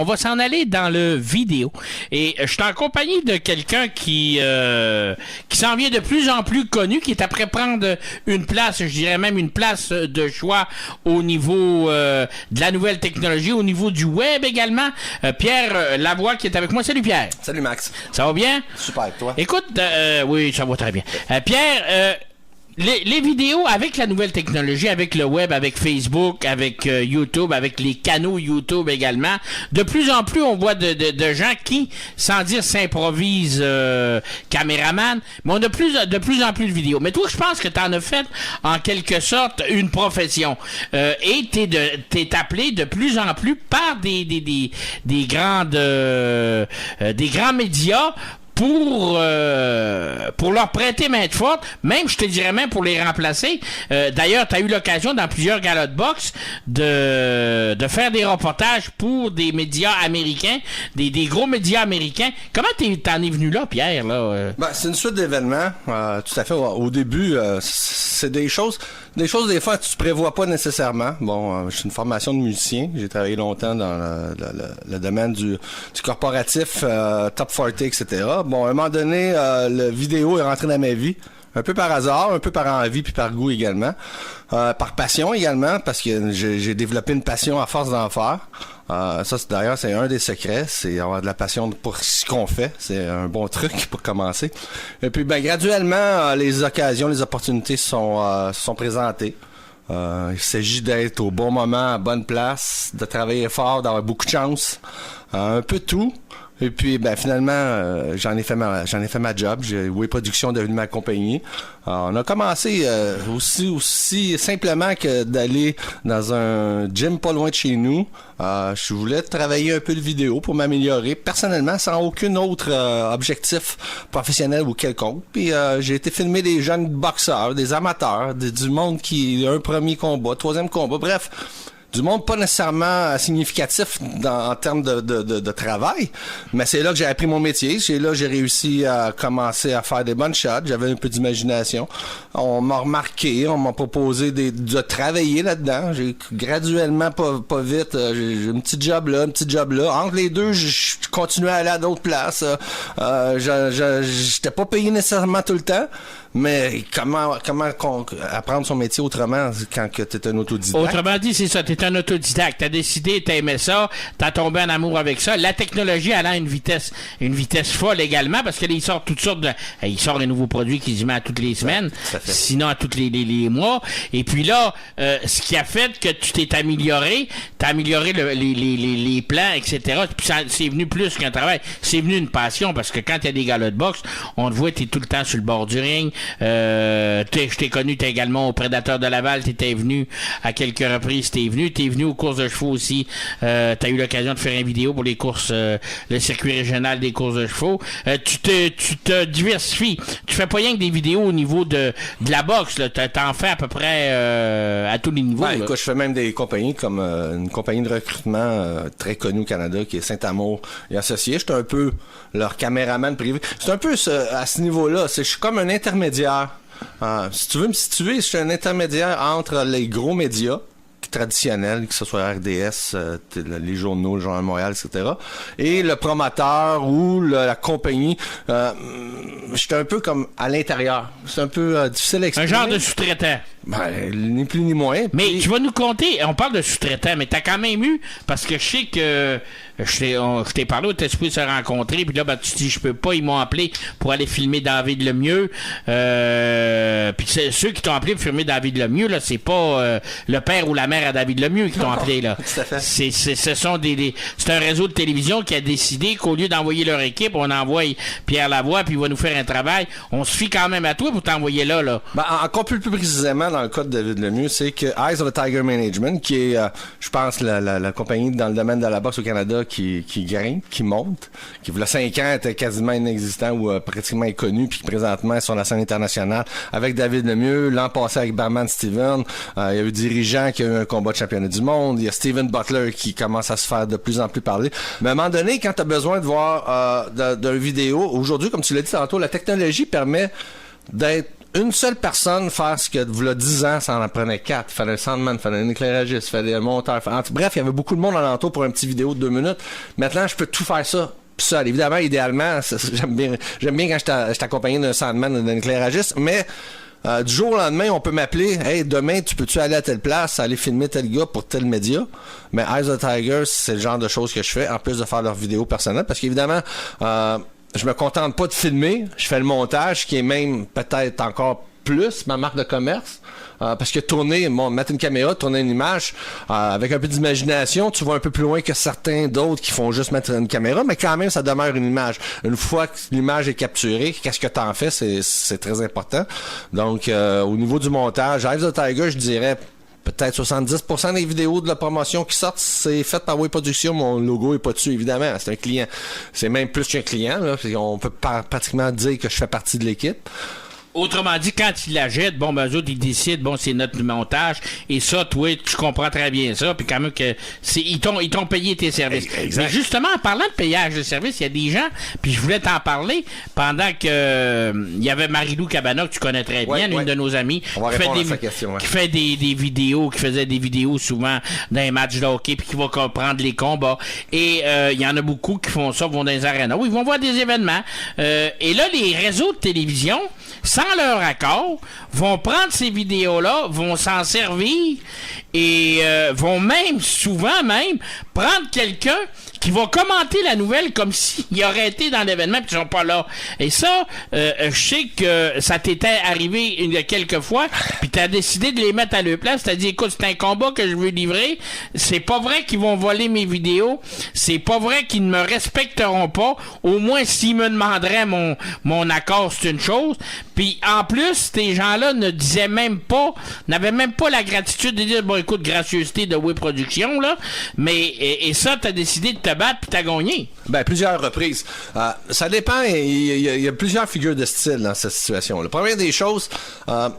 On va s'en aller dans le vidéo. Et je suis en compagnie de quelqu'un qui s'en vient de plus en plus connu, qui est après prendre une place, je dirais même une place de choix au niveau de la nouvelle technologie, au niveau du web également. Pierre Lavoie qui est avec moi. Salut Pierre. Salut Max. Ça va bien? Super, toi? Écoute, oui, ça va très bien. Pierre, les vidéos avec la nouvelle technologie, avec le web, avec Facebook, avec YouTube, avec les canaux YouTube également, de plus en plus on voit de gens qui, sans dire s'improvisent caméraman, mais on a de plus en plus de vidéos. Mais toi, je pense que tu en as fait en quelque sorte une profession. Et t'es appelé de plus en plus par des grands médias pour leur prêter main forte, même je te dirais même pour les remplacer. D'ailleurs, tu as eu l'occasion dans plusieurs galas de boxe de faire des reportages pour des médias américains, des gros médias américains. Comment t'en es venu là, Pierre? Là, Ben, c'est une suite d'événements. Tout à fait. Au début, c'est des choses des fois tu prévois pas nécessairement. Bon, j'ai une formation de musicien. J'ai travaillé longtemps dans le domaine du corporatif, Top 40, etc. Bon, à un moment donné, le vidéo est rentré dans ma vie. Un peu par hasard, un peu par envie, puis par goût également. Par passion également, parce que j'ai développé une passion à force d'en faire. Ça, d'ailleurs, c'est un des secrets, c'est avoir de la passion pour ce qu'on fait. C'est un bon truc pour commencer. Et puis, ben, graduellement, les occasions, les opportunités se sont présentées. Il s'agit d'être au bon moment, à bonne place, de travailler fort, d'avoir beaucoup de chance. Un peu tout. Et puis, ben, finalement, j'en ai fait ma job. Way Production est devenu ma compagnie. On a commencé aussi simplement que d'aller dans un gym pas loin de chez nous. Je voulais travailler un peu de vidéo pour m'améliorer personnellement, sans aucun autre objectif professionnel ou quelconque. Puis j'ai été filmer des jeunes boxeurs, des amateurs, du monde qui a un premier combat, troisième combat, bref. Du monde pas nécessairement significatif en termes de travail, mais c'est là que j'ai appris mon métier. C'est là que j'ai réussi à commencer à faire des bonnes shots. J'avais un peu d'imagination. On m'a remarqué, on m'a proposé de travailler là-dedans. J'ai graduellement, pas vite, j'ai un petit job là. Entre les deux, je continuais à aller à d'autres places. J'étais pas payé nécessairement tout le temps. Mais comment apprendre son métier autrement quand tu es un autodidacte? Autrement dit, c'est ça, tu es un autodidacte. Tu as décidé, tu aimé ça, tu as tombé en amour avec ça. La technologie elle a une vitesse folle également parce qu'il sort toutes sortes de... Il sort un nouveau produit quasiment à toutes les semaines, sinon à tous les mois. Et puis là, ce qui a fait que tu t'es amélioré, tu as amélioré les plans, etc. Puis c'est venu plus qu'un travail, c'est venu une passion parce que quand il y a des galas de boxe, on te voit, tu es tout le temps sur le bord du ring. Je t'ai connu, t'es également au Prédateur de Laval, t'étais venu à quelques reprises, t'es venu aux courses de chevaux aussi, t'as eu l'occasion de faire une vidéo pour les courses, le circuit régional des courses de chevaux. Tu te diversifies, tu fais pas rien que des vidéos au niveau de la boxe, là, t'en fais à peu près à tous les niveaux. Ouais, écoute, je fais même des compagnies comme une compagnie de recrutement très connue au Canada qui est Saint-Amour et Associés. Je suis un peu leur caméraman privé. C'est un peu à ce niveau-là, je suis comme un intermédiaire. Si tu veux me situer, je suis un intermédiaire entre les gros médias traditionnels, que ce soit RDS, les journaux, le Journal de Montréal, etc., et le promoteur ou la compagnie. J'étais un peu comme à l'intérieur. C'est un peu difficile à expliquer. Un genre de sous-traitant. Ben, ni plus ni moins. Mais tu vas nous compter, on parle de sous-traitant, mais t'as quand même eu, parce que je sais que je t'ai parlé, t'es supposé se rencontrer, puis là, ben, tu te dis, je peux pas, ils m'ont appelé pour aller filmer David Lemieux. Puis ceux qui t'ont appelé pour filmer David Lemieux, là, c'est pas le père ou la mère à David Lemieux qui t'ont appelé, là. Tout à fait. C'est un réseau de télévision qui a décidé qu'au lieu d'envoyer leur équipe, on envoie Pierre Lavoie, puis il va nous faire un travail. On se fie quand même à toi pour t'envoyer là. Ben, encore plus précisément, dans le cas de David Lemieux, c'est que Eyes of the Tiger Management, qui est, je pense, la compagnie dans le domaine de la boxe au Canada qui grimpe, qui monte, qui, il y a 5 ans, était quasiment inexistant ou pratiquement inconnu, puis qui présentement est sur la scène internationale avec David Lemieux, l'an passé avec Barman Steven, il y a eu dirigeant qui a eu un combat de championnat du monde, il y a Steven Butler qui commence à se faire de plus en plus parler. Mais à un moment donné, quand tu as besoin de voir d'une vidéo, aujourd'hui, comme tu l'as dit tantôt, la technologie permet d'être une seule personne faire ce que, v'là 10 ans, ça en prenait 4. Il fallait un soundman, il fallait un éclairagiste, il fallait un monteur. Bref, il y avait beaucoup de monde alentour pour une petite vidéo de 2 minutes. Maintenant, je peux tout faire ça. Seul. Évidemment, idéalement, j'aime bien quand je suis accompagné d'un soundman ou d'un éclairagiste, mais du jour au lendemain, on peut m'appeler, hey, demain, tu peux-tu aller à telle place, aller filmer tel gars pour tel média? Mais Eyes of the Tiger, c'est le genre de choses que je fais, en plus de faire leurs vidéos personnelles, parce qu'évidemment, je me contente pas de filmer, je fais le montage, qui est même peut-être encore plus ma marque de commerce. Parce que mettre une caméra, tourner une image, avec un peu d'imagination, tu vas un peu plus loin que certains d'autres qui font juste mettre une caméra, mais quand même, ça demeure une image. Une fois que l'image est capturée, qu'est-ce que t'en fais, c'est très important. Donc, au niveau du montage, Eyes of the Tiger, je dirais peut-être 70% des vidéos de la promotion qui sortent, c'est fait par Way Production. Mon logo est pas dessus, évidemment. C'est un client. C'est même plus qu'un client, là. On peut pratiquement dire que je fais partie de l'équipe. Autrement dit, quand ils la jettent, bon, ben, eux autres, ils décident, bon, c'est notre montage, et ça, toi, tu comprends très bien ça, puis quand même que ils t'ont payé tes services. Exact. Mais justement, en parlant de payage de services, il y a des gens, puis je voulais t'en parler, pendant que il y avait Marie-Lou Cabana, que tu connais très bien, une de nos amies, qui faisait des vidéos souvent dans les matchs de hockey, puis qui va comprendre les combats. Et il y en a beaucoup qui font ça, vont dans les arénas, où ils vont voir des événements. Et là, les réseaux de télévision, sans leur accord, vont prendre ces vidéos-là, vont s'en servir et vont même, souvent même, prendre quelqu'un qui va commenter la nouvelle comme s'il aurait été dans l'événement puis ils sont pas là. Et ça, je sais que ça t'était arrivé quelques fois, puis t'as décidé de les mettre à leur place. T'as dit, écoute, c'est un combat que je veux livrer. C'est pas vrai qu'ils vont voler mes vidéos. C'est pas vrai qu'ils ne me respecteront pas. Au moins, s'ils me demanderaient mon accord, c'est une chose. Puis en plus, ces gens-là n'avaient même pas la gratitude de dire, bon, écoute, gracieuseté de Way Production, là. Mais, et ça, t'as décidé de te battre puis t'as gagné. Ben, plusieurs reprises. Ça dépend, il y a plusieurs figures de style dans cette situation. La première des choses,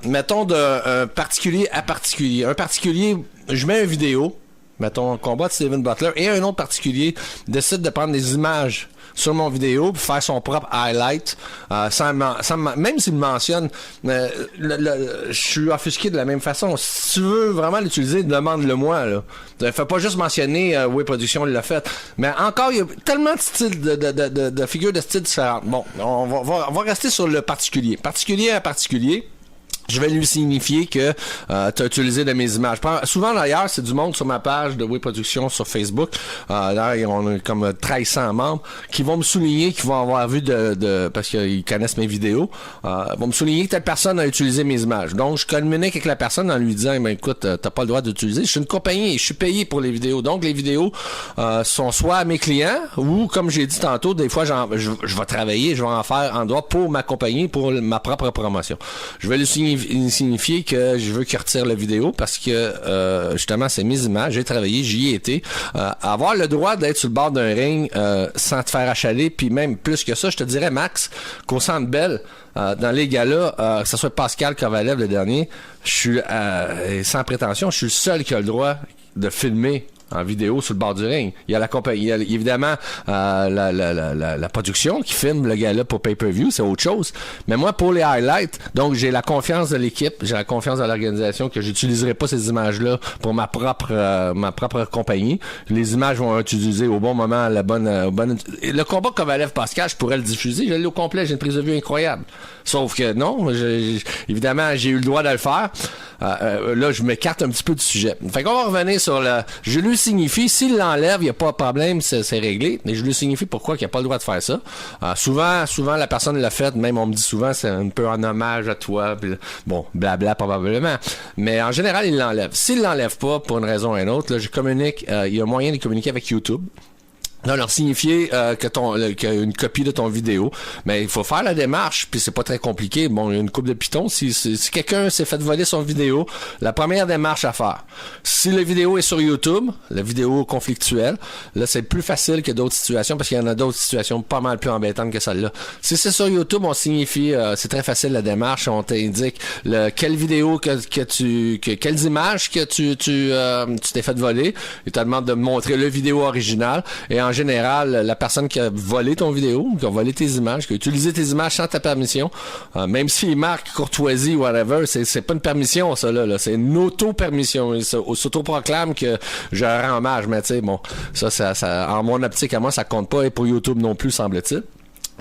mettons de particulier à particulier. Un particulier, je mets une vidéo, mettons, combat de Steven Butler, et un autre particulier décide de prendre des images sur mon vidéo pour faire son propre highlight, même s'il me mentionne, je suis offusqué de la même façon. Si tu veux vraiment l'utiliser, demande-le-moi, là. Fais pas juste mentionner Way Production l'a fait. Mais encore, il y a tellement de styles, de figures de style différentes. Bon, on va rester sur le particulier. Particulier à particulier. Je vais lui signifier que tu as utilisé de mes images. Souvent d'ailleurs, c'est du monde sur ma page de Way Production sur Facebook. D'ailleurs, on a comme 1300 membres qui vont me souligner, qui vont avoir vu parce qu'ils connaissent mes vidéos, vont me souligner que telle personne a utilisé mes images. Donc, je communique avec la personne en lui disant, ben écoute, t'as pas le droit d'utiliser. Je suis une compagnie et je suis payé pour les vidéos. Donc, les vidéos sont soit à mes clients ou, comme j'ai dit tantôt, des fois, je vais travailler, je vais en faire en droit pour ma compagnie, pour ma propre promotion. Je vais lui signifier que je veux qu'il retire la vidéo parce que justement c'est mes images, j'ai travaillé, j'y ai été. Avoir le droit d'être sur le bord d'un ring sans te faire achaler, puis même plus que ça, je te dirais Max, qu'au Centre Bell, dans les galas, que ce soit Pascal Kovalev le dernier, je suis sans prétention, je suis le seul qui a le droit de filmer en vidéo sur le bord du ring. Il y a la compagnie, il y a évidemment la production qui filme le gars-là pour pay-per-view, c'est autre chose. Mais moi, pour les highlights, donc j'ai la confiance de l'équipe, j'ai la confiance de l'organisation que j'utiliserai pas ces images-là pour ma propre compagnie. Les images vont être utilisées au bon moment, la bonne. Le combat Kovalev-Pascal, je pourrais le diffuser, je l'ai au complet, j'ai une prise de vue incroyable. Sauf que non, évidemment, j'ai eu le droit de le faire. Là, je m'écarte un petit peu du sujet. Fait qu'on va revenir sur je lui signifie, s'il l'enlève, il n'y a pas de problème, c'est réglé, mais je lui signifie pourquoi il n'a pas le droit de faire ça. Souvent, la personne l'a fait, même on me dit souvent, c'est un peu en hommage à toi, pis, bon, blabla probablement, mais en général, il l'enlève. S'il l'enlève pas, pour une raison ou une autre, là, je communique, il y a moyen de communiquer avec YouTube. Non, leur signifier qu'il y a une copie de ton vidéo. Mais il faut faire la démarche, puis c'est pas très compliqué. Bon, il y a une coupe de pitons. Si quelqu'un s'est fait voler son vidéo, la première démarche à faire. Si la vidéo est sur YouTube, la vidéo conflictuelle, là, c'est plus facile que d'autres situations, parce qu'il y en a d'autres situations pas mal plus embêtantes que celle-là. Si c'est sur YouTube, on signifie, c'est très facile la démarche, on t'indique quelle vidéo quelles images que tu t'es fait voler. Il te demande de montrer le vidéo original. Et en général, la personne qui a volé ton vidéo, qui a volé tes images, qui a utilisé tes images sans ta permission, même s'il marque courtoisie ou whatever, c'est pas une permission, ça, là. C'est une auto-permission. Il s'autoproclame que je rends hommage, mais tu sais, bon, ça, en mon optique, à moi, ça compte pas, et pour YouTube non plus, semble-t-il.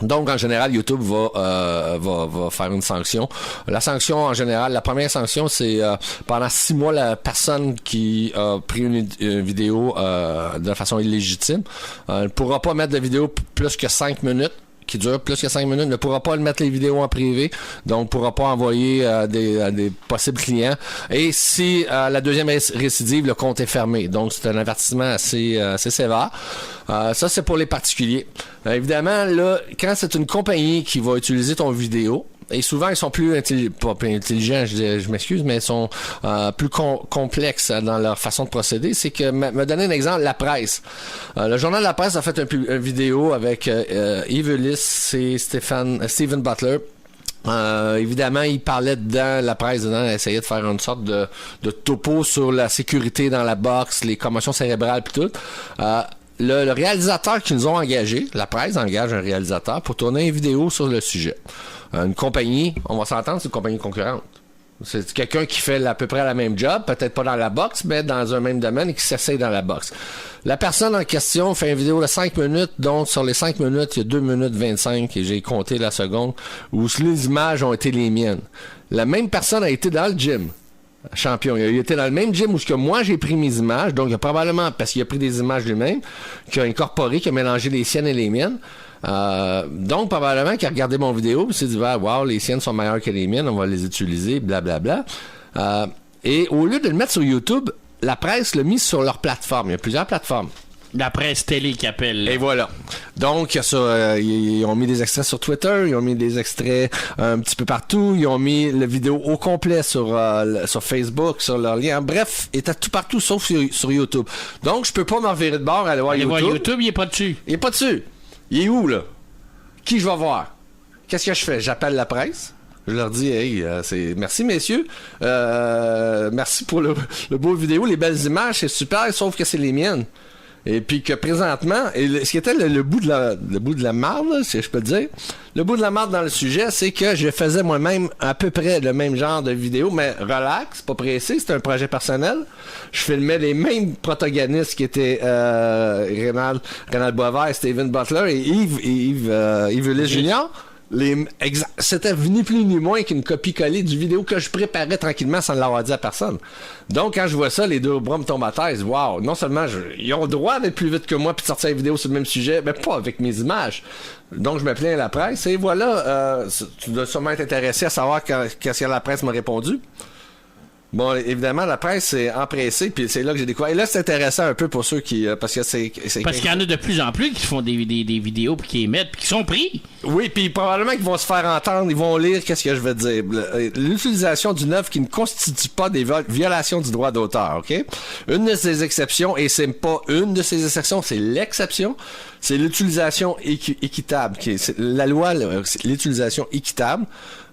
Donc, en général, YouTube va faire une sanction. La sanction, en général, la première sanction, c'est pendant 6 mois, la personne qui a pris une vidéo de façon illégitime ne pourra pas mettre de vidéo plus que 5 minutes. Qui dure plus que 5 minutes, ne pourra pas mettre les vidéos en privé, donc ne pourra pas envoyer des possibles clients. Et si la deuxième récidive, le compte est fermé. Donc, c'est un avertissement assez sévère. Ça, c'est pour les particuliers. Évidemment, là, quand c'est une compagnie qui va utiliser ton vidéo, et souvent, ils sont plus intelligents, je m'excuse, mais ils sont plus complexes dans leur façon de procéder. C'est que, me donner un exemple, la presse. Le journal de la presse a fait une vidéo avec Yves Ulysse et Steven Butler. Évidemment, il parlait dedans, la presse dedans, essayait de faire une sorte de topo sur la sécurité dans la boxe, les commotions cérébrales pis tout. Le réalisateur qu'ils nous ont engagé, la presse engage un réalisateur pour tourner une vidéo sur le sujet. Une compagnie, on va s'entendre, c'est une compagnie concurrente. C'est quelqu'un qui fait à peu près la même job, peut-être pas dans la boxe, mais dans un même domaine et qui s'essaye dans la boxe. La personne en question fait une vidéo de 5 minutes, donc sur les 5 minutes, il y a 2 minutes 25, et j'ai compté la seconde, où les images ont été les miennes. La même personne a été dans le gym. Champion. Il a été dans le même gym où ce que moi j'ai pris mes images, donc il a probablement, parce qu'il a pris des images lui-même, qu'il a incorporé, qu'il a mélangé les siennes et les miennes. Donc probablement qu'il a regardé mon vidéo et s'est dit wow, les siennes sont meilleures que les miennes, on va les utiliser, blablabla. Et au lieu de le mettre sur YouTube, la presse l'a mis sur leur plateforme. Il y a plusieurs plateformes. La presse télé qui appelle. Là. Et voilà. Donc, ils ont mis des extraits sur Twitter, ils ont mis des extraits un petit peu partout, ils ont mis la vidéo au complet sur Facebook, sur leur lien. Bref, il était tout partout sauf sur YouTube. Donc, je peux pas m'en virer de bord, aller voir YouTube. YouTube, il est pas dessus. Il est pas dessus. Il est où, là? Qui je vais voir? Qu'est-ce que je fais? J'appelle la presse. Je leur dis, hey, merci messieurs, merci pour le beau vidéo, les belles images, c'est super, sauf que c'est les miennes. Et puis que présentement, ce qui était le bout de la marde, là, si je peux dire, le bout de la marde dans le sujet, c'est que je faisais moi-même à peu près le même genre de vidéo, mais relax, pas pressé, c'était un projet personnel. Je filmais les mêmes protagonistes qui étaient Rénal Boisvert, Steven Butler et Yves Ulysse Jr. C'était ni plus ni moins qu'une copie-collée du vidéo que je préparais tranquillement sans l'avoir dit à personne. Donc, quand je vois ça, les deux bras me tombent à terre. Wow, non seulement ils ont le droit d'être plus vite que moi puis de sortir une vidéo sur le même sujet, mais pas avec mes images. Donc, je me plains à la presse et voilà, tu dois sûrement être intéressé à savoir qu'est-ce que la presse m'a répondu. Bon, évidemment, la presse s'est empressée, puis c'est là que j'ai découvert. Et là, c'est intéressant un peu pour ceux qui... parce qu'il y en a de plus en plus qui font des vidéos, puis qui émettent, puis qui sont pris. Oui, puis probablement qu'ils vont se faire entendre, ils vont lire qu'est-ce que je veux dire. L'utilisation d'une œuvre qui ne constitue pas des violations du droit d'auteur, OK? Une de ces exceptions, et c'est pas une de ces exceptions, c'est l'exception, c'est l'utilisation équitable. La loi, l'utilisation équitable,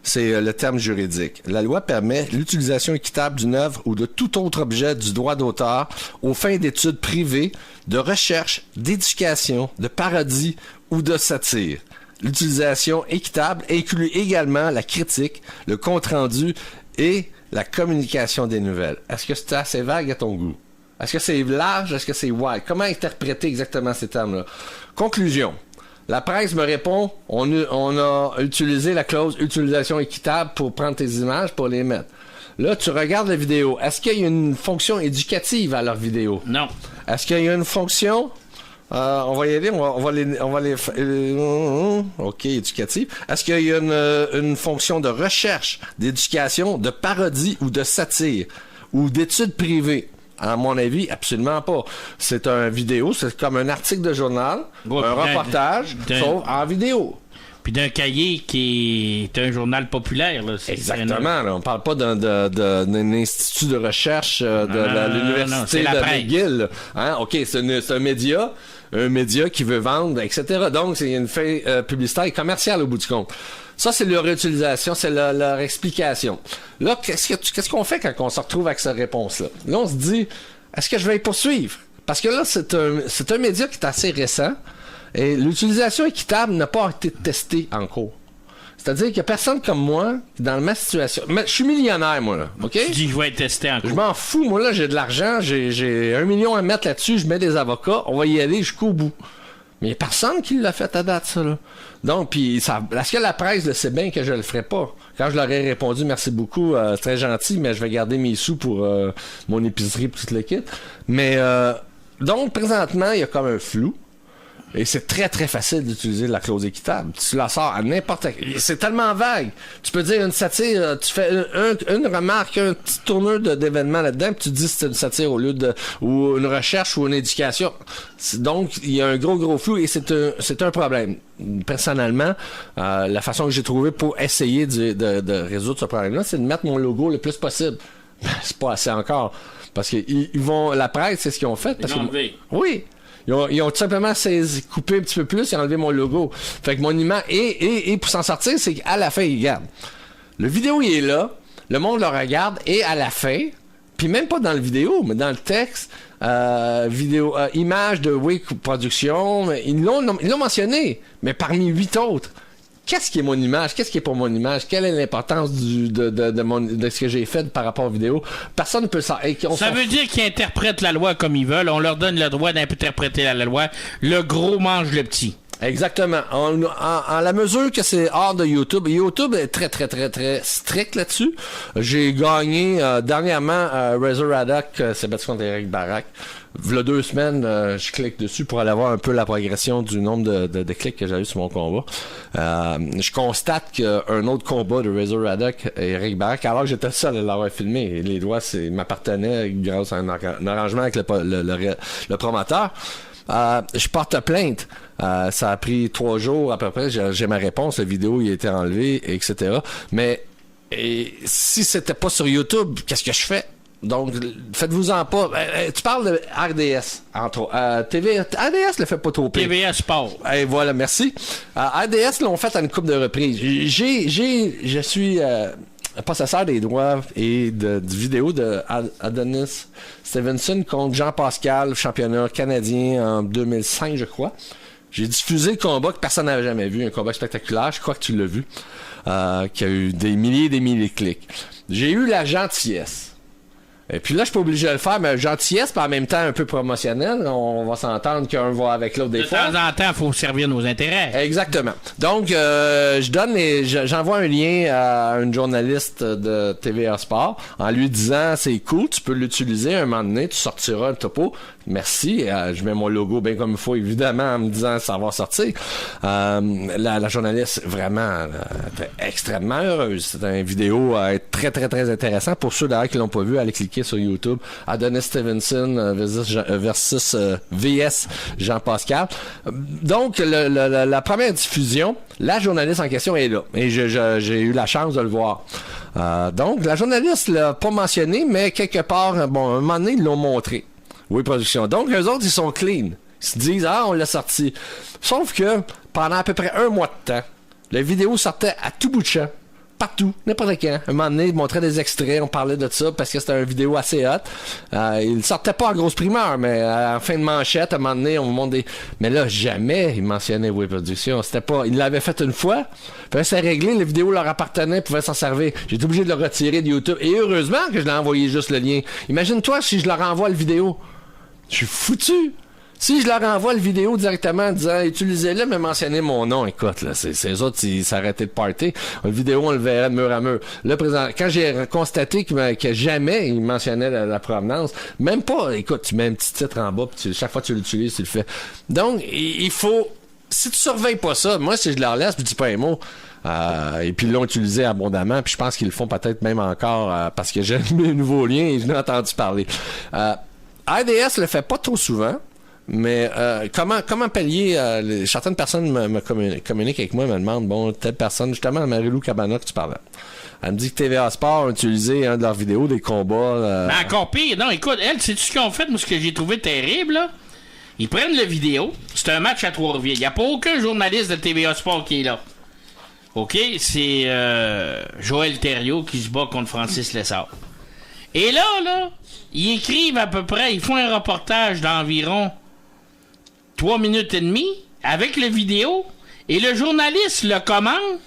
c'est le terme juridique. La loi permet l'utilisation équitable d'une œuvre ou de tout autre objet du droit d'auteur aux fins d'études privées, de recherche, d'éducation, de parodie ou de satire. L'utilisation équitable inclut également la critique, le compte-rendu et la communication des nouvelles. Est-ce que c'est assez vague à ton goût? Est-ce que c'est large? Est-ce que c'est wide? Comment interpréter exactement ces termes-là? Conclusion. La presse me répond, on a utilisé la clause utilisation équitable pour prendre tes images, pour les mettre. Là, tu regardes la vidéo. Est-ce qu'il y a une fonction éducative à leur vidéo? Non. Est-ce qu'il y a une fonction... on va y aller, on va les OK, éducative. Est-ce qu'il y a une fonction de recherche, d'éducation, de parodie ou de satire ou d'études privées? À mon avis, absolument pas. C'est un vidéo, c'est comme un article de journal, un reportage, sauf en vidéo. Puis d'un cahier qui est un journal populaire. Là, exactement. Là, on parle pas d'un institut de recherche de l'université de McGill. Hein? OK, c'est un média qui veut vendre, etc. Donc, c'est une fin publicitaire et commerciale au bout du compte. Ça, c'est leur utilisation, c'est leur explication. Là, qu'est-ce qu'on fait quand on se retrouve avec cette réponse-là? Là, on se dit, est-ce que je vais y poursuivre? Parce que là, c'est un média qui est assez récent et l'utilisation équitable n'a pas été testée en cours. C'est-à-dire qu'il y a personne comme moi dans ma situation. Mais je suis millionnaire, moi, là. OK? Tu dis, je vais être testé en Je cours. m'en fous, moi, là, j'ai de l'argent, j'ai 1 million à mettre là-dessus, je mets des avocats, on va y aller jusqu'au bout. Mais il n'y a personne qui l'a fait à date, ça, là. Donc, puis, est-ce que la presse le sait bien que je le ferai pas? Quand je leur ai répondu, merci beaucoup, c'est très gentil, mais je vais garder mes sous pour mon épicerie et tout le kit. Mais, donc, présentement, il y a comme un flou. Et c'est très, très facile d'utiliser la clause équitable. Tu la sors à n'importe quel... C'est tellement vague. Tu peux dire une satire, tu fais une remarque, un petit tourneur d'événements là-dedans, puis tu dis que c'est une satire au lieu de... ou une recherche ou une éducation. Donc, il y a un gros flou et c'est un problème. Personnellement, la façon que j'ai trouvé pour essayer de résoudre ce problème-là, c'est de mettre mon logo le plus possible. C'est pas assez encore. Parce que ils vont... La presse, c'est ce qu'ils ont fait. Ils l'ont enlevé. Oui. Ils ont tout simplement coupé un petit peu plus et enlevé mon logo. Fait que mon image... Et pour s'en sortir, c'est qu'à la fin, ils regardent. Le vidéo, il est là. Le monde le regarde. Et à la fin, puis même pas dans le vidéo, mais dans le texte, image de Wake Production, ils l'ont mentionné. Mais parmi 8 autres. Qu'est-ce qui est mon image? Qu'est-ce qui est pour mon image? Quelle est l'importance de ce que j'ai fait par rapport aux vidéos? Personne ne peut ça. Ça veut dire qu'ils interprètent la loi comme ils veulent. On leur donne le droit d'interpréter la loi. Le gros mange le petit. Exactement. En la mesure que c'est hors de YouTube, YouTube est très, très, très, très strict là-dessus. J'ai gagné dernièrement Razor Haddock, c'est battu contre Eric Barak. V'là 2 semaines, je clique dessus pour aller voir un peu la progression du nombre de clics que j'ai eu sur mon combat. Je constate qu'un autre combat de Razor Haddock et Eric Barak, alors que j'étais le seul à l'avoir filmé, les droits m'appartenaient grâce à un arrangement avec le promoteur. Je porte plainte. Ça a pris 3 jours à peu près. J'ai ma réponse. La vidéo il a été enlevée, etc. Mais si c'était pas sur YouTube, qu'est-ce que je fais? Donc, faites-vous-en pas. Tu parles de RDS, entre autres. RDS le fait pas trop pire. TVA Sport. Et voilà, merci. RDS l'ont fait à une couple de reprises. Je suis possesseur des droits et de vidéos de Adonis Stevenson contre Jean Pascal, championnat canadien en 2005, je crois. J'ai diffusé le combat que personne n'avait jamais vu, un combat spectaculaire, je crois que tu l'as vu, qui a eu des milliers et des milliers de clics. J'ai eu la gentillesse. Et puis là, je suis pas obligé de le faire, mais gentillesse, mais en même temps un peu promotionnel. On va s'entendre qu'un va avec l'autre des fois. De temps en temps, il faut servir nos intérêts. Exactement. Donc, j'envoie un lien à une journaliste de TVA Sport en lui disant, c'est cool, tu peux l'utiliser, un moment donné, tu sortiras un topo. Merci. Je mets mon logo bien comme il faut, évidemment, en me disant ça va sortir. La journaliste, vraiment, était extrêmement heureuse. C'était une vidéo très, très, très intéressante. Pour ceux d'ailleurs qui l'ont pas vu, allez cliquer sur YouTube. Adonis Stevenson versus VS Jean-Pascal. Donc, la première diffusion, la journaliste en question est là. Et j'ai eu la chance de le voir. Donc, la journaliste l'a pas mentionné, mais quelque part, bon, à un moment donné, ils l'ont montré. Oui, production. Donc, eux autres, ils sont clean. Ils se disent, on l'a sorti. Sauf que, pendant à peu près 1 mois de temps, la vidéo sortait à tout bout de champ. Partout, n'importe quand. Un moment donné, ils montraient des extraits, on parlait de ça parce que c'était une vidéo assez hot. Ils sortaient pas en grosse primeur, mais en fin de manchette, à un moment donné, on vous montre des... Mais là, jamais ils mentionnaient Oui Production. C'était pas... Ils l'avaient fait une fois, puis c'est réglé, les vidéos leur appartenaient, ils pouvaient s'en servir. J'ai été obligé de le retirer de YouTube. Et heureusement que je l'ai envoyé juste le lien. Imagine-toi si je leur envoie le vidéo. Je suis foutu. Si je leur envoie le vidéo directement en disant utilisez-le, mais mentionnez mon nom, écoute, là, c'est eux autres, ils s'arrêtaient de party. Une vidéo, on le verrait de mur à mur. Là, quand j'ai constaté que jamais ils mentionnaient la provenance, même pas, écoute, tu mets un petit titre en bas, puis chaque fois que tu l'utilises, tu le fais. Donc, il faut, si tu surveilles pas ça, moi, si je leur laisse, puis je dis pas un mot, et puis ils l'ont utilisé abondamment, puis je pense qu'ils le font peut-être même encore, parce que j'ai mis un nouveau lien et je n'ai entendu parler. RDS le fait pas trop souvent. Mais comment pallier certaines personnes me communiquent avec moi, me demandent, bon, telle personne, justement, Marie-Lou Cabana que tu parlais. Elle me dit que TVA Sport a utilisé un de leurs vidéos, des combats. Mais encore pire, non, écoute, elle, sais-tu ce qu'ils ont fait, moi, ce que j'ai trouvé terrible, là? Ils prennent la vidéo, c'est un match à Trois-Rivières. Il n'y a pas aucun journaliste de TVA Sport qui est là. OK? C'est Joël Thériault qui se bat contre Francis Lessard. Et là, ils écrivent à peu près, ils font un reportage d'environ 3 minutes et demie avec le vidéo, et le journaliste le commande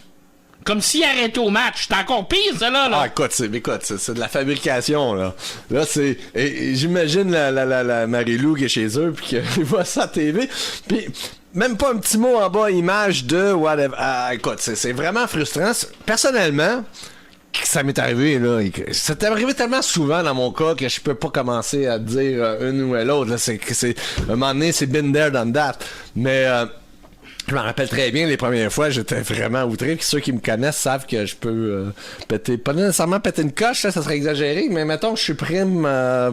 comme s'il arrêtait au match. C'est encore pire, ça, là. Ah, écoute, c'est de la fabrication, là. Là, c'est... Et j'imagine la Marie-Lou qui est chez eux, puis qu'il voit ça à TV, puis même pas un petit mot en bas, image de whatever. Ah, écoute, c'est vraiment frustrant. Personnellement, ça m'est arrivé, là. Ça t'est arrivé tellement souvent dans mon cas que je peux pas commencer à dire une ou l'autre. Là, un moment donné, c'est been there, done that. Mais je m'en rappelle très bien, les premières fois, j'étais vraiment outré. Puis ceux qui me connaissent savent que je peux péter, pas nécessairement péter une coche, ça serait exagéré, mais mettons que je suis prime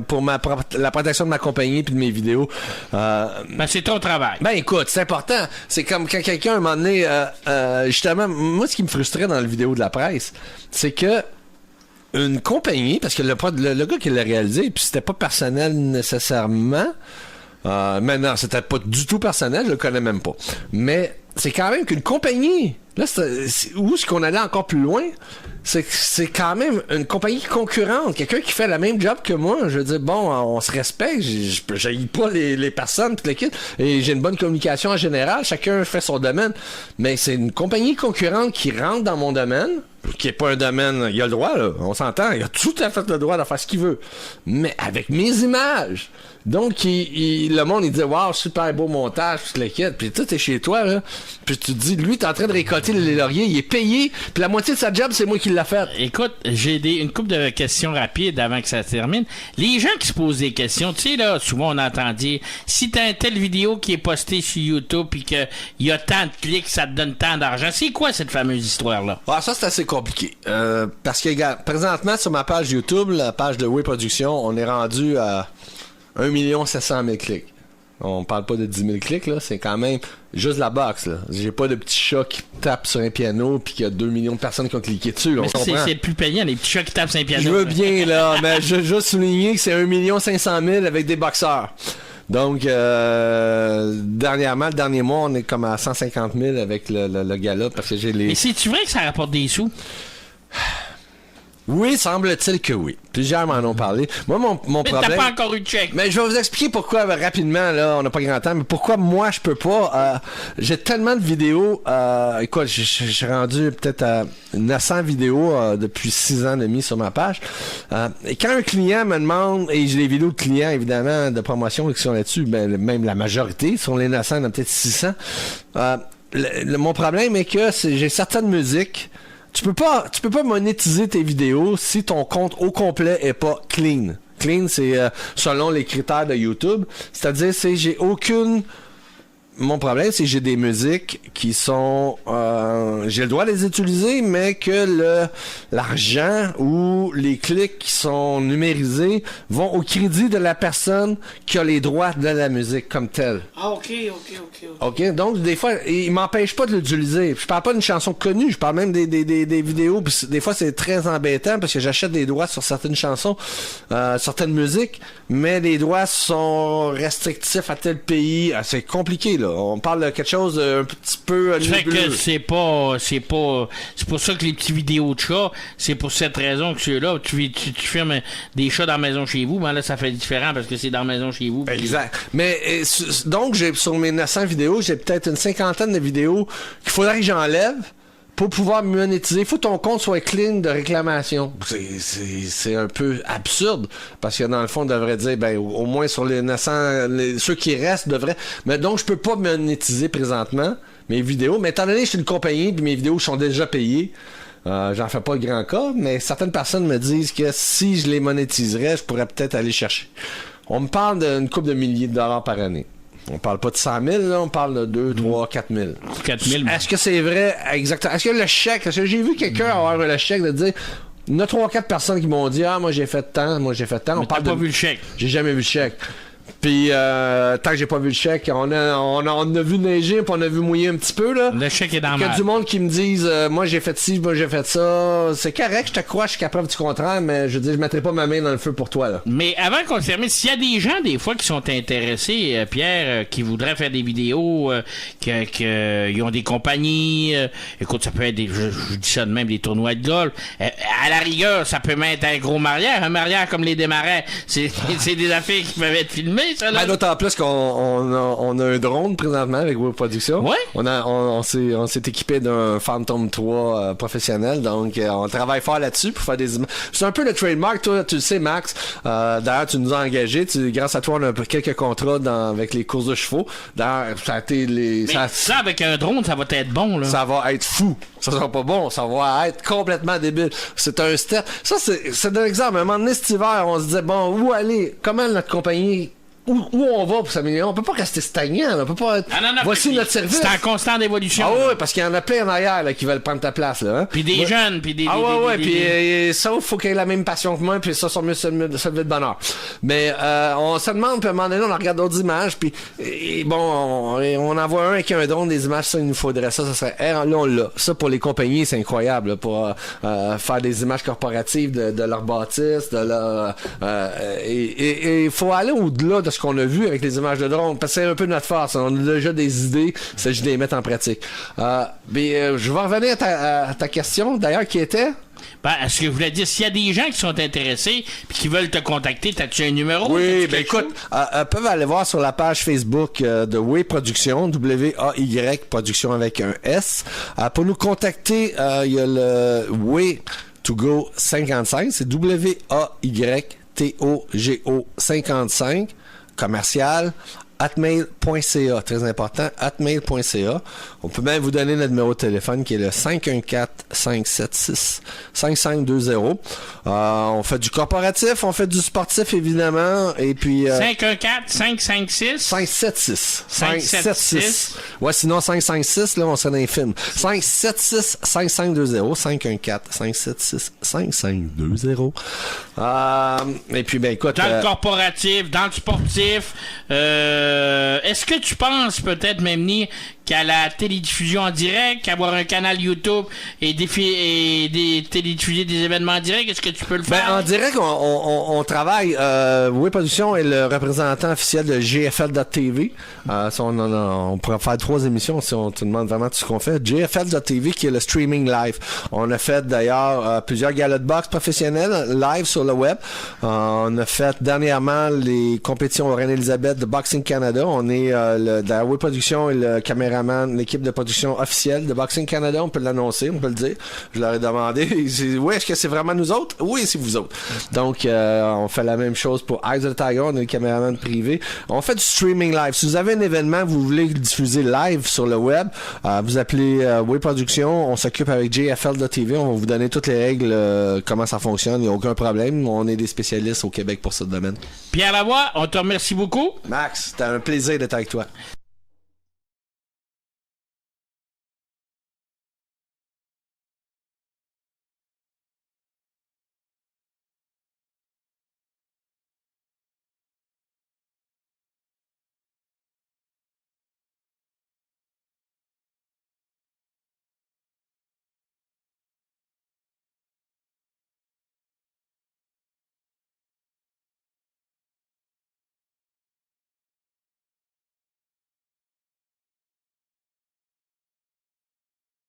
pour la protection de ma compagnie puis de mes vidéos. Ben, c'est ton travail. Ben écoute, c'est important. C'est comme quand quelqu'un, à un moment donné, justement, moi, ce qui me frustrait dans la vidéo de la presse, c'est que une compagnie, parce que le gars qui l'a réalisé, puis c'était pas personnel nécessairement, mais non, c'était pas du tout personnel, je le connais même pas. Mais c'est quand même qu'une compagnie, là, où est-ce qu'on allait encore plus loin? C'est quand même une compagnie concurrente, quelqu'un qui fait la même job que moi. Je veux dire, bon, on se respecte, j'haïs pas les personnes, tout le kit, et j'ai une bonne communication en général, chacun fait son domaine. Mais c'est une compagnie concurrente qui rentre dans mon domaine, qui est pas un domaine, il a le droit, là, on s'entend, il a tout à fait le droit de faire ce qu'il veut. Mais avec mes images. Donc, le monde, il dit, waouh, super beau montage, tout le kit. Puis toi, t'es chez toi, là. Puis tu te dis, lui, t'es en train de récolter les lauriers, il est payé. Puis la moitié de sa job, c'est moi qui l'a fait. Écoute, j'ai une couple de questions rapides avant que ça termine. Les gens qui se posent des questions, tu sais, là, souvent on entend dire, si t'as une telle vidéo qui est postée sur YouTube puis qu'il y a tant de clics, ça te donne tant d'argent. C'est quoi cette fameuse histoire-là? Ah, ça, c'est assez compliqué. Parce que, regarde, présentement, sur ma page YouTube, la page de Way Production, on est rendu à 1 700 000 clics. On parle pas de 10 000 clics, là. C'est quand même juste la box, là. J'ai pas de petit chat qui tape sur un piano puis qu'il y a 2 millions de personnes qui ont cliqué dessus, là. C'est plus payant, les petits chats qui tapent sur un piano. Je veux bien, là, mais je veux juste souligner que c'est 1 500 000 avec des boxeurs. Donc, dernièrement, le dernier mois, on est comme à 150 000 avec le gala parce que j'ai les... Mais c'est-tu vrai que ça rapporte des sous? Oui, semble-t-il que oui. Plusieurs m'en ont parlé. Moi, mon problème... T'as pas encore eu de chèque. Mais je vais vous expliquer pourquoi, rapidement, là, on n'a pas grand temps, mais pourquoi moi, je peux pas. J'ai tellement de vidéos. Écoute, je suis rendu peut-être à 900 vidéos depuis 6 ans et demi sur ma page. Et quand un client me demande, et j'ai des vidéos de clients, évidemment, de promotion qui sont là-dessus, ben, même la majorité, sur les 900, il y en a peut-être 600. Mon problème est que j'ai certaines musiques. Tu peux pas monétiser tes vidéos si ton compte au complet est pas clean. Clean, c'est selon les critères de YouTube. C'est-à-dire, j'ai aucune... Mon problème, c'est que j'ai des musiques qui sont... j'ai le droit de les utiliser, mais que l'argent ou les clics qui sont numérisés vont au crédit de la personne qui a les droits de la musique comme telle. Ah, OK. OK, donc des fois, il m'empêche pas de l'utiliser. Je parle pas d'une chanson connue, je parle même des vidéos. Puis des fois, c'est très embêtant parce que j'achète des droits sur certaines chansons, certaines musiques, mais les droits sont restrictifs à tel pays. C'est compliqué, là. On parle de quelque chose d'un petit peu fait que c'est pour ça que les petits vidéos de chats, c'est pour cette raison que ceux-là, tu filmes des chats dans la maison chez vous, ben là, ça fait différent parce que c'est dans la maison chez vous. Exact. Mais, donc, sur mes 900 vidéos, j'ai peut-être une 50aine de vidéos qu'il faudrait que j'enlève pour pouvoir monétiser. Il faut que ton compte soit clean de réclamation. C'est un peu absurde, parce que dans le fond, on devrait dire, ben, au moins sur les 900, ceux qui restent devraient... Mais donc, je peux pas monétiser présentement mes vidéos, mais étant donné que je suis une compagnie puis mes vidéos sont déjà payées, j'en fais pas grand cas, mais certaines personnes me disent que si je les monétiserais, je pourrais peut-être aller chercher. On me parle d'une couple de milliers de dollars par année. On parle pas de 100 000, là, on parle de 2, 3, 4 000. 4 000. Est-ce que c'est vrai exactement? Est-ce que le chèque, est-ce que j'ai vu quelqu'un avoir le chèque de dire, il y en a 3 4 personnes qui m'ont dit, moi j'ai fait tant. On parle pas vu le chèque. J'ai jamais vu le chèque. Puis, tant que j'ai pas vu le chèque, on a vu neiger, puis on a vu mouiller un petit peu, là. Le chèque est dans Il y a mal. du monde qui me disent, moi j'ai fait ci, moi j'ai fait ça. C'est correct, je te crois, je suis capable du contraire, mais je veux dire, je mettrai pas ma main dans le feu pour toi, là. Mais avant qu'on se termine, s'il y a des gens, des fois, qui sont intéressés, Pierre, qui voudraient faire des vidéos, ils ont des compagnies, écoute, ça peut être je dis ça de même, des tournois de golf. À la rigueur, ça peut même être un gros mariage. Un mariage comme les démarrais, c'est des affaires qui peuvent être filmées, ça, là. Ben, d'autant plus qu'on a un drone présentement avec Web Production. Ouais. On s'est équipé d'un Phantom 3 professionnel, donc on travaille fort là-dessus pour faire des images. C'est un peu le trademark, toi, tu le sais, Max. D'ailleurs, tu nous as engagés. Grâce à toi, on a quelques contrats avec les courses de chevaux. D'ailleurs, ça a été Ça, avec un drone, ça va être bon, là. ça va être fou. Ça sera pas bon. Ça va être complètement débile. C'est un step. Ça, c'est un exemple. À un moment donné, cet hiver, on se disait, bon, où aller? Comment notre compagnie... Où on va pour s'améliorer? On peut pas rester stagnant, là. On peut pas être... Non, Voici notre service. C'est en constante évolution. Ah ouais, parce qu'il y en a plein en arrière là, qui veulent prendre ta place. Là, hein? Puis des jeunes, puis des... Ah ouais, des- puis ça, il faut qu'il ait la même passion que moi, puis ça, sont mieux se lever de bonheur. Mais on se demande, puis à un moment donné, on regarde d'autres images, puis bon, on en voit un avec un drone, des images, ça, il nous faudrait ça serait... là, on l'a. Ça, pour les compagnies, c'est incroyable, là, pour faire des images corporatives de leur bâtisse, de leur... et il faut aller au-delà de ce qu'on a vu avec les images de drone, parce que c'est un peu notre force. On a déjà des idées, il s'agit de les mettre en pratique. Mais je vais revenir à ta question, d'ailleurs, qui était... Ben, ce que je voulais dire, s'il y a des gens qui sont intéressés puis qui veulent te contacter, t'as-tu un numéro? Oui, T'as-tu ben quelque écoute, peuvent aller voir sur la page Facebook de Way Production, W-A-Y Production avec un S. Pour nous contacter, il y a le Way to Go 55, c'est W-A-Y-T-O-G-O 55, commercial, @mail.ca, très important, @mail.ca. On peut même vous donner notre numéro de téléphone qui est le 514-576-5520. On fait du corporatif, on fait du sportif évidemment, et puis... 514-556? 576. 576. Ouais, sinon 556, là, on serait dans les films. 576-5520. 514-576-5520. Et puis, ben, écoute... Dans le corporatif, dans le sportif, est-ce que tu penses peut-être même ni qu'à la télédiffusion en direct, qu'avoir un canal YouTube et télédiffuser des événements en direct, est-ce que tu peux le faire? Ben, en direct, on travaille. Way Production est le représentant officiel de GFL.TV. On pourrait faire 3 émissions si on te demande vraiment tout ce qu'on fait. GFL.TV qui est le streaming live. On a fait d'ailleurs plusieurs galas de boxe professionnels live sur le web. On a fait dernièrement les compétitions au Reine-Élisabeth de Boxing Canada. On est la Way Production et le caméraman, l'équipe de production officielle de Boxing Canada. On peut l'annoncer, on peut le dire. Je leur ai demandé, oui, est-ce que c'est vraiment nous autres? Oui, c'est vous autres. Donc, on fait la même chose pour Eyes of the Tiger. On est le caméraman privé. On fait du streaming live. Si vous avez un événement, vous voulez le diffuser live sur le web, vous appelez Way Production. On s'occupe avec JFL.TV. On va vous donner toutes les règles, comment ça fonctionne. Il n'y a aucun problème. On est des spécialistes au Québec pour ce domaine. Pierre Lavoie, on te remercie beaucoup. Max, c'était un plaisir d'être avec toi.